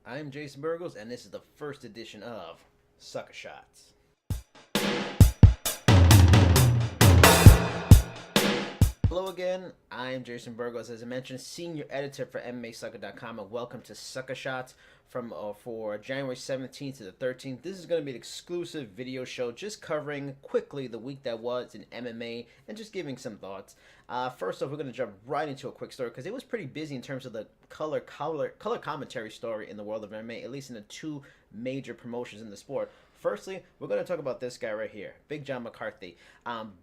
I'm Jason Burgos, and this is the first edition of Sucka Shots. Hello again, I'm Jason Burgos, as I mentioned, Senior Editor for MMASucka.com, and welcome to Sucka Shots for January 17th to the 13th. This is going to be an exclusive video show just covering quickly the week that was in MMA and just giving some thoughts. First off, we're going to jump right into a quick story because it was pretty busy in terms of the color commentary story in the world of MMA, at least in the two major promotions in the sport. Firstly, we're going to talk about this guy right here, Big John McCarthy.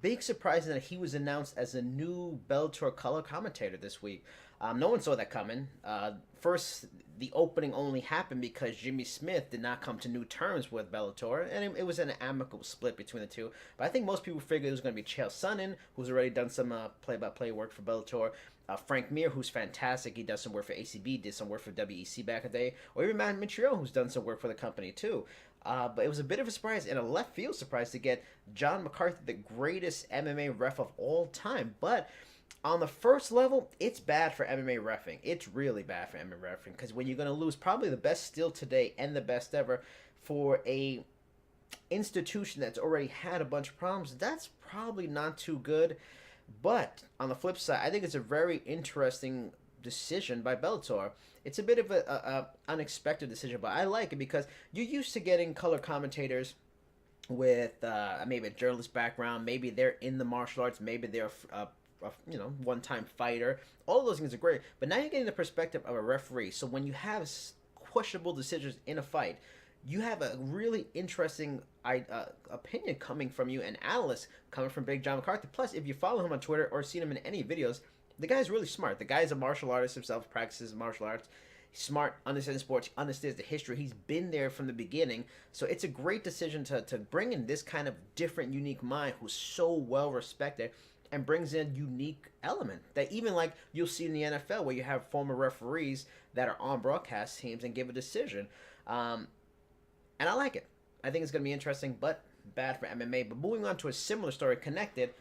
Big surprise that he was announced as a new Bellator color commentator this week. No one saw that coming. First, the opening only happened because Jimmy Smith did not come to new terms with Bellator, and it was an amicable split between the two. But I think most people figured it was going to be Chael Sonnen, who's already done some play-by-play work for Bellator. Frank Mir, who's fantastic. He does some work for ACB, did some work for WEC back in the day. Or even Matt Mitrione, who's done some work for the company too. But it was a bit of a surprise and a left field surprise to get John McCarthy, the greatest MMA ref of all time. But on the first level, it's bad for MMA reffing. It's really bad for MMA reffing because when you're going to lose probably the best still today and the best ever for a institution that's already had a bunch of problems, that's probably not too good. But on the flip side, I think it's a very interesting decision by Bellator. It's a bit of a unexpected decision, but I like it because you're used to getting color commentators with maybe a journalist background, maybe they're in the martial arts, maybe they're a one-time fighter. All of those things are great, but now you're getting the perspective of a referee. So when you have questionable decisions in a fight, you have a really interesting opinion coming from you, an analyst coming from Big John McCarthy. Plus, if you follow him on Twitter or seen him in any videos, the guy's really smart. The guy's a martial artist himself, practices martial arts. He's smart, understands sports, understands the history. He's been there from the beginning. So it's a great decision to bring in this kind of different, unique mind who's so well respected and brings in unique element that even like you'll see in the NFL where you have former referees that are on broadcast teams and give a decision. And I like it. I think it's going to be interesting, but bad for MMA. But moving on to a similar story connected,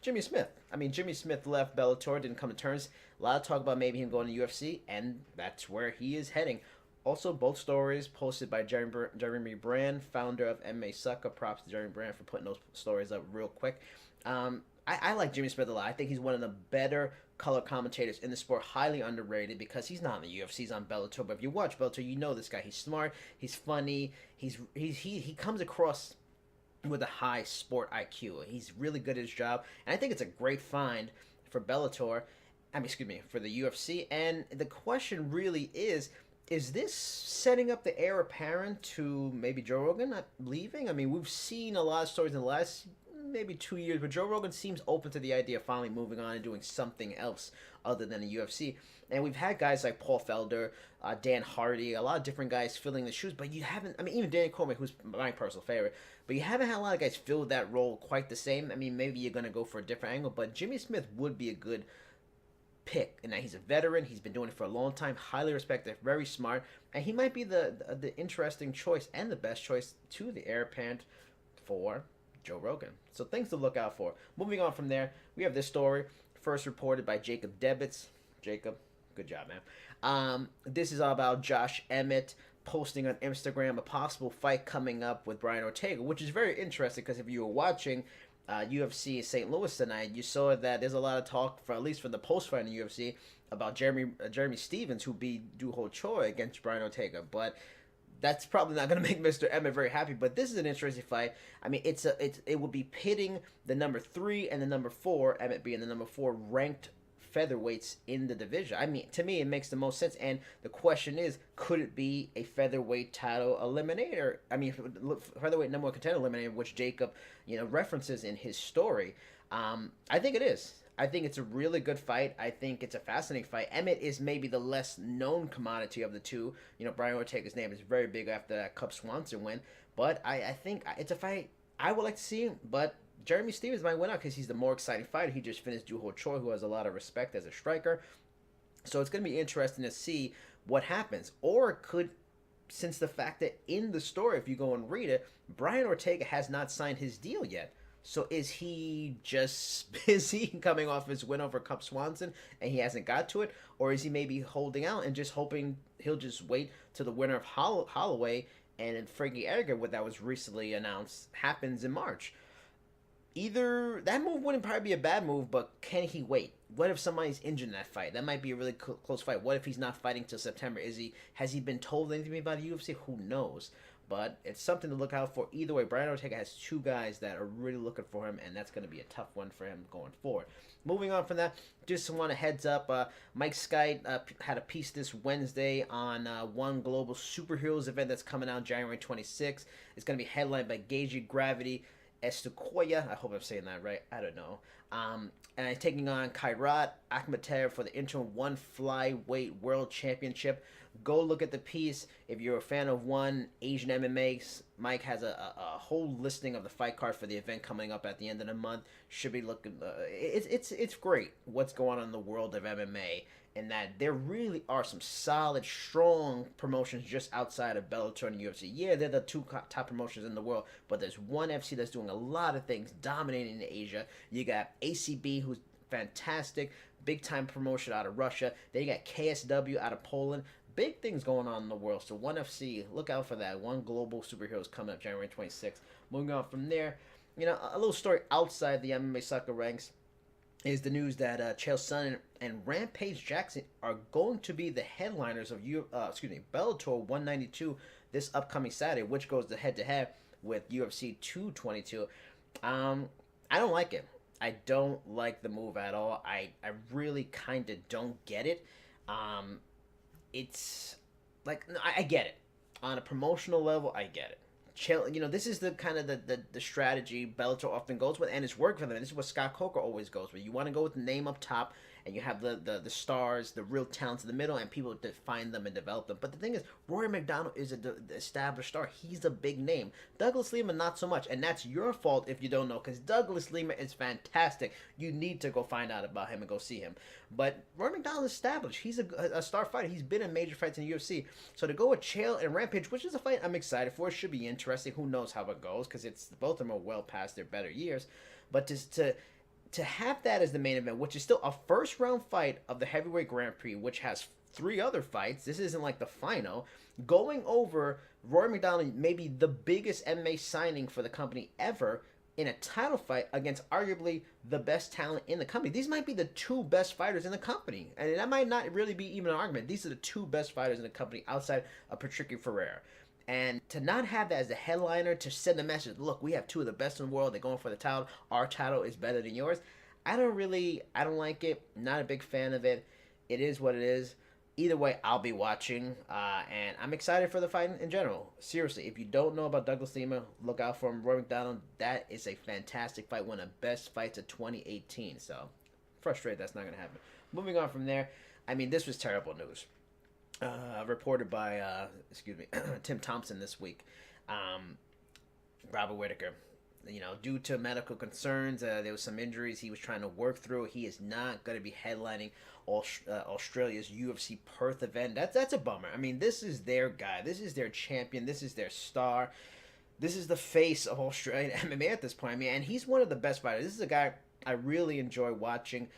Jimmy Smith. I mean, Jimmy Smith left Bellator, didn't come to terms. A lot of talk about maybe him going to UFC, and that's where he is heading. Also, both stories posted by Jeremy Brand, founder of MMA Sucka. Props to Jeremy Brand for putting those stories up real quick. I like Jimmy Smith a lot. I think he's one of the better color commentators in the sport, highly underrated because he's not in the UFC, he's on Bellator. But if you watch Bellator, you know this guy. He's smart, he's funny, he comes across with a high sport IQ. He's really good at his job, and I think it's a great find for Bellator. For the UFC. And the question really is this setting up the heir apparent to maybe Joe Rogan not leaving? I mean, we've seen a lot of stories in the last maybe 2 years, but Joe Rogan seems open to the idea of finally moving on and doing something else other than the UFC. And we've had guys like Paul Felder, Dan Hardy, a lot of different guys filling the shoes, but you haven't, I mean, even Danny Cormier, who's my personal favorite, but you haven't had a lot of guys fill that role quite the same. I mean, maybe you're going to go for a different angle, but Jimmy Smith would be a good pick, and that he's a veteran, he's been doing it for a long time, highly respected, very smart, and he might be the interesting choice and the best choice to the heir apparent for Joe Rogan. So things to look out for. Moving on from there, we have this story, first reported by Jacob Debitz. Jacob, good job, man. This is all about Josh Emmett posting on Instagram a possible fight coming up with Brian Ortega, which is very interesting because if you were watching UFC St. Louis tonight, you saw that there's a lot of talk, for at least for the post-fight in the UFC, about Jeremy Stevens, who beat Du Ho Choi against Brian Ortega. But that's probably not going to make Mr. Emmett very happy, but this is an interesting fight. I mean, it would be pitting the number 3 and the number 4, Emmett being the number 4 ranked featherweights in the division. I mean, to me, it makes the most sense, and the question is, could it be a featherweight title eliminator? I mean, featherweight number 1 contender eliminator, which Jacob, references in his story. I think it is. I think it's a really good fight. I think it's a fascinating fight. Emmett is maybe the less known commodity of the two. Brian Ortega's name is very big after that Cub Swanson win. But I think it's a fight I would like to see, but Jeremy Stevens might win out because he's the more exciting fighter. He just finished Du Ho Choi, who has a lot of respect as a striker. So it's going to be interesting to see what happens. Or it could, since the fact that in the story, if you go and read it, Brian Ortega has not signed his deal yet. So is he just busy coming off his win over Cub Swanson and he hasn't got to it? Or is he maybe holding out and just hoping he'll just wait till the winner of Holloway and Frankie Edgar, what that was recently announced, happens in March. Either that move wouldn't probably be a bad move, but can he wait? What if somebody's injured in that fight? That might be a really close fight. What if he's not fighting till September? Has he been told anything about the UFC? Who knows? But it's something to look out for. Either way, Brian Ortega has two guys that are really looking for him, and that's going to be a tough one for him going forward. Moving on from that, just want a heads up. Mike Skype had a piece this Wednesday on One Global Superheroes event that's coming out January 26th. It's going to be headlined by Gagey Gravity Estukoya. I hope I'm saying that right. I don't know. And I'm taking on Kairat Akhmataev for the interim one flyweight world championship. Go look at the piece. If you're a fan of One Asian MMA, Mike has a whole listing of the fight card for the event coming up at the end of the month. Should be looking. It's great what's going on in the world of MMA, and that there really are some solid, strong promotions just outside of Bellator and UFC. Yeah, they're the two top promotions in the world, but there's one FC that's doing a lot of things, dominating in Asia. You got ACB, who's fantastic, big time promotion out of Russia. Then you got KSW out of Poland. Big things going on in the world. So One FC, look out for that. One Global Superheroes coming up January 26th. Moving on from there, a little story outside the MMA Sucka ranks is the news that Chael Sonnen and Rampage Jackson are going to be the headliners of Bellator 192 this upcoming Saturday, which goes to head with UFC 222. I don't like it. I don't like the move at all. I really kind of don't get it. It's like, I get it. On a promotional level, I get it. This is the kind of the strategy Bellator often goes with, and it's worked for them. And this is what Scott Coker always goes with. You want to go with the name up top, and you have the stars, the real talents in the middle, and people define them and develop them. But the thing is, Rory McDonald is the established star. He's a big name. Douglas Lima, not so much. And that's your fault if you don't know, because Douglas Lima is fantastic. You need to go find out about him and go see him. But Rory McDonald is established. He's a star fighter. He's been in major fights in the UFC. So to go with Chael and Rampage, which is a fight I'm excited for, it should be interesting. Who knows how it goes, because both of them are well past their better years. But to have that as the main event, which is still a first round fight of the Heavyweight Grand Prix, which has 3 other fights, this isn't like the final, going over Rory McDonald, maybe the biggest MMA signing for the company ever, in a title fight against arguably the best talent in the company. These might be the 2 best fighters in the company, and that might not really be even an argument. These are the 2 best fighters in the company outside of Patricky Ferreira. And to not have that as the headliner, to send a message, look, we have 2 of the best in the world, they're going for the title, our title is better than yours. I don't like it, not a big fan of it. It is what it is. Either way, I'll be watching, and I'm excited for the fight in general. Seriously, if you don't know about Douglas Lima, look out for him. Rory McDonald, that is a fantastic fight, one of the best fights of 2018, so frustrated that's not going to happen. Moving on from there, this was terrible news. Reported by Tim Thompson this week. Robert Whittaker, due to medical concerns, there was some injuries he was trying to work through. He is not going to be headlining Australia's UFC Perth event. That's a bummer. This is their guy. This is their champion. This is their star. This is the face of Australian MMA at this point. And he's one of the best fighters. This is a guy I really enjoy watching.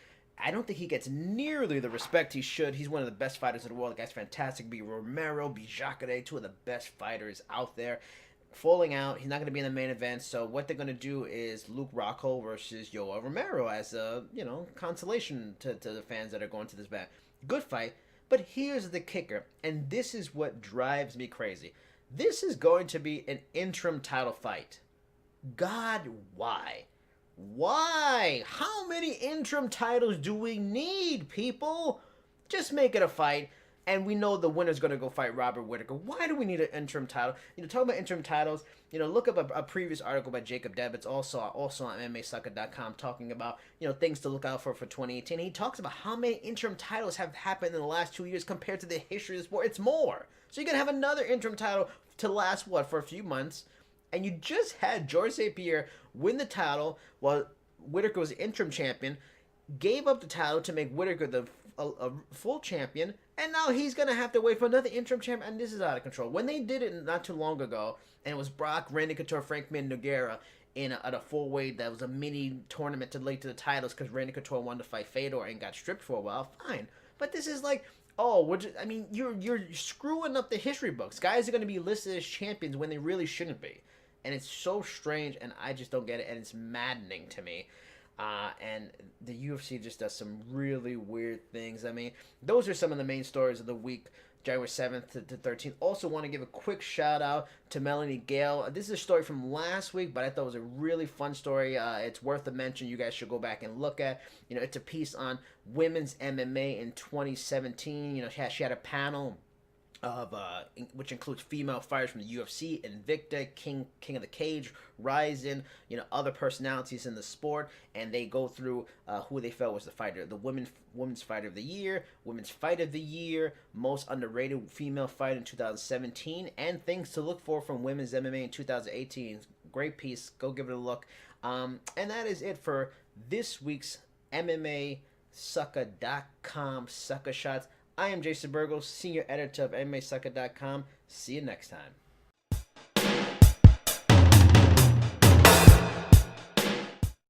I don't think he gets nearly the respect he should. He's one of the best fighters in the world. The guy's fantastic. Be Romero, be Jacare, 2 of the best fighters out there. Falling out, he's not going to be in the main event, so what they're going to do is Luke Rockhold versus Yoel Romero as a, consolation to the fans that are going to this match. Good fight, but here's the kicker, and this is what drives me crazy. This is going to be an interim title fight. God, why? Why? How many interim titles do we need, people? Just make it a fight. And we know the winner's going to go fight Robert Whittaker. Why do we need an interim title? Talk about interim titles. Look up a previous article by Jacob Debbitz, also on MMAsucker.com, talking about, things to look out for 2018. He talks about how many interim titles have happened in the last 2 years compared to the history of the sport. It's more. So you're going to have another interim title to last, for a few months. And you just had George St. Pierre win the title while Whittaker was interim champion, gave up the title to make Whittaker a full champion, and now he's going to have to wait for another interim champion, and this is out of control. When they did it not too long ago, and it was Brock, Randy Couture, Frank Mir, Nogueira at a full weight, that was a mini tournament to lead to the titles because Randy Couture wanted to fight Fedor and got stripped for a while, fine. But this is like Oh, I mean, you're screwing up the history books. Guys are going to be listed as champions when they really shouldn't be, and it's so strange, and I just don't get it, and it's maddening to me. And the UFC just does some really weird things. I mean, those are some of the main stories of the week, January 7th to 13th. Also, want to give a quick shout out to Melanie Gale. This is a story from last week, but I thought it was a really fun story. It's worth a mention. You guys should go back and look at. It's a piece on women's MMA in 2017. She had a panel of which includes female fighters from the UFC, Invicta, King of the Cage, Ryzen, other personalities in the sport, and they go through who they felt was the fighter, the women's fighter of the year, women's fight of the year, most underrated female fight in 2017, and things to look for from women's MMA in 2018. Great piece. Go give it a look. And that is it for this week's MMA Sucka.com Sucka Shots. I am Jason Burgos, Senior Editor of MMASucka.com. See you next time.